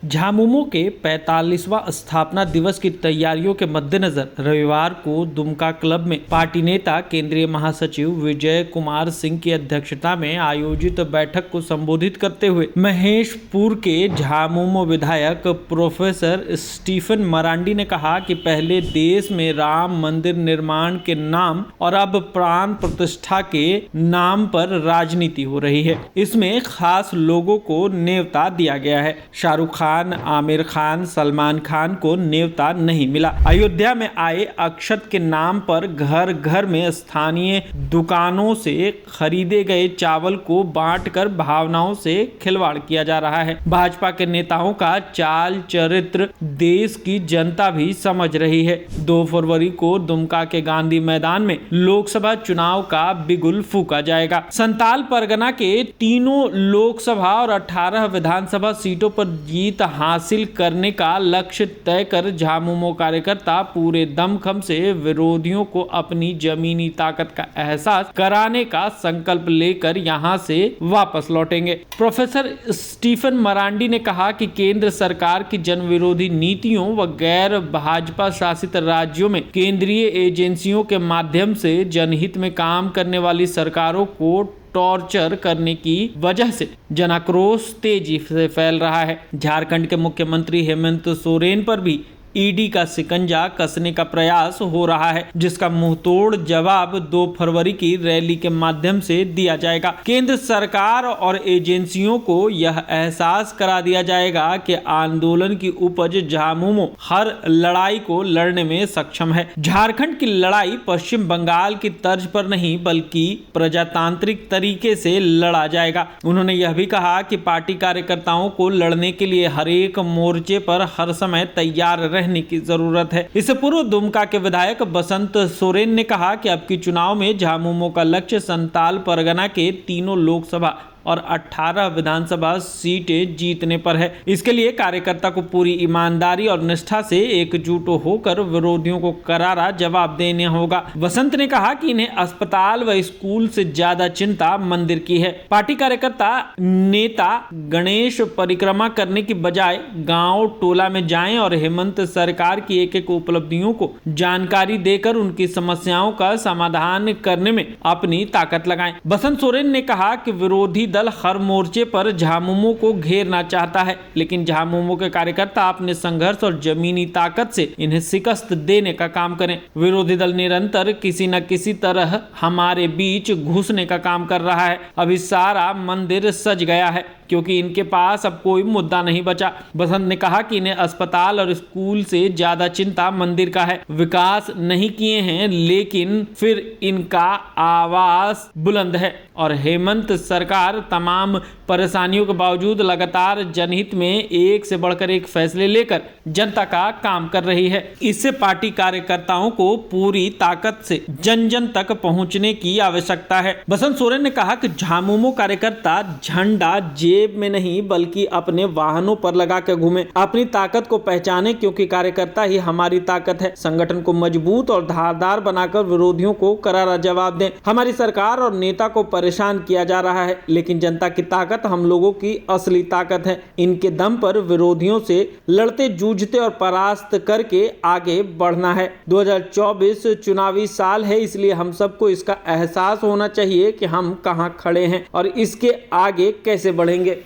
झामुमो के 45वां स्थापना दिवस की तैयारियों के मद्देनजर रविवार को दुमका क्लब में पार्टी नेता केंद्रीय महासचिव विजय कुमार सिंह की अध्यक्षता में आयोजित बैठक को संबोधित करते हुए महेशपुर के झामुमो विधायक प्रोफेसर स्टीफन मरांडी ने कहा कि पहले देश में राम मंदिर निर्माण के नाम और अब प्राण प्रतिष्ठा के नाम पर राजनीति हो रही है। इसमें खास लोगों को न्योता दिया गया है। शाहरुख खान, आमिर खान, सलमान खान को न्योता नहीं मिला। अयोध्या में आए अक्षत के नाम पर घर घर में स्थानीय दुकानों से खरीदे गए चावल को बांटकर भावनाओं से खिलवाड़ किया जा रहा है। भाजपा के नेताओं का चाल चरित्र देश की जनता भी समझ रही है। 2 फरवरी को दुमका के गांधी मैदान में लोकसभा चुनाव का बिगुल फूका जाएगा। संताल परगना के तीनों लोकसभा और 18 विधानसभा सीटों पर जीत हासिल करने का लक्ष्य तय कर झामुमो कार्यकर्ता पूरे दमखम से विरोधियों को अपनी जमीनी ताकत का एहसास कराने का संकल्प लेकर यहां से वापस लौटेंगे। प्रोफेसर स्टीफन मरांडी ने कहा कि केंद्र सरकार की जनविरोधी नीतियों व गैर भाजपा शासित राज्यों में केंद्रीय एजेंसियों के माध्यम से जनहित में काम करने वाली सरकारों को टॉर्चर करने की वजह से जनाक्रोश तेजी से फैल रहा है। झारखंड के मुख्यमंत्री हेमंत सोरेन पर भी ईडी का शिकंजा कसने का प्रयास हो रहा है, जिसका मुंहतोड़ जवाब 2 फरवरी की रैली के माध्यम से दिया जाएगा। केंद्र सरकार और एजेंसियों को यह एहसास करा दिया जाएगा कि आंदोलन की उपज झामुमो हर लड़ाई को लड़ने में सक्षम है। झारखंड की लड़ाई पश्चिम बंगाल की तर्ज पर नहीं बल्कि प्रजातांत्रिक तरीके से लड़ा जाएगा। उन्होंने यह भी कहा कि पार्टी कार्यकर्ताओं को लड़ने के लिए हर एक मोर्चे पर हर समय तैयार रहने की जरूरत है। इससे पूर्व दुमका के विधायक बसंत सोरेन ने कहा कि अब की चुनाव में झामुमो का लक्ष्य संताल परगना के तीनों लोकसभा और 18 विधानसभा सीटें जीतने पर है। इसके लिए कार्यकर्ता को पूरी ईमानदारी और निष्ठा से एकजुट होकर विरोधियों को करारा जवाब देना होगा। वसंत ने कहा कि इन्हें अस्पताल व स्कूल से ज्यादा चिंता मंदिर की है। पार्टी कार्यकर्ता नेता गणेश परिक्रमा करने की बजाय गांव टोला में जाएं और हेमंत सरकार की एक उपलब्धियों को जानकारी देकर उनकी समस्याओं का समाधान करने में अपनी ताकत लगाएं। बसंत सोरेन ने कहा कि विरोधी दल हर मोर्चे पर झामुमो को घेरना चाहता है, लेकिन झामुमो के कार्यकर्ता अपने संघर्ष और जमीनी ताकत से इन्हें शिकस्त देने का काम करें। विरोधी दल निरंतर किसी न किसी तरह हमारे बीच घुसने का काम कर रहा है। अभी सारा मंदिर सज गया है क्योंकि इनके पास अब कोई मुद्दा नहीं बचा। बसंत ने कहा कि इन्हें अस्पताल और स्कूल से ज्यादा चिंता मंदिर का है। विकास नहीं किए हैं लेकिन फिर इनका आवाज बुलंद है और हेमंत सरकार तमाम परेशानियों के बावजूद लगातार जनहित में एक से बढ़कर एक फैसले लेकर जनता का काम कर रही है। इससे पार्टी कार्यकर्ताओं को पूरी ताकत से जन जन तक पहुंचने की आवश्यकता है। बसंत सोरेन ने कहा कि झामुमो कार्यकर्ता झंडा जेब में नहीं बल्कि अपने वाहनों पर लगा के घूमे, अपनी ताकत को पहचाने क्योंकि कार्यकर्ता ही हमारी ताकत है। संगठन को मजबूत और धारदार बनाकर विरोधियों को करारा जवाब दें। हमारी सरकार और नेता को परेशान किया जा रहा है, लेकिन जनता की ताकत हम लोगों की असली ताकत है। इनके दम पर विरोधियों से लड़ते जूझते और परास्त करके आगे बढ़ना है। 2024 चुनावी साल है, इसलिए हम सबको इसका एहसास होना चाहिए कि हम कहां खड़े हैं और इसके आगे कैसे बढ़ेंगे।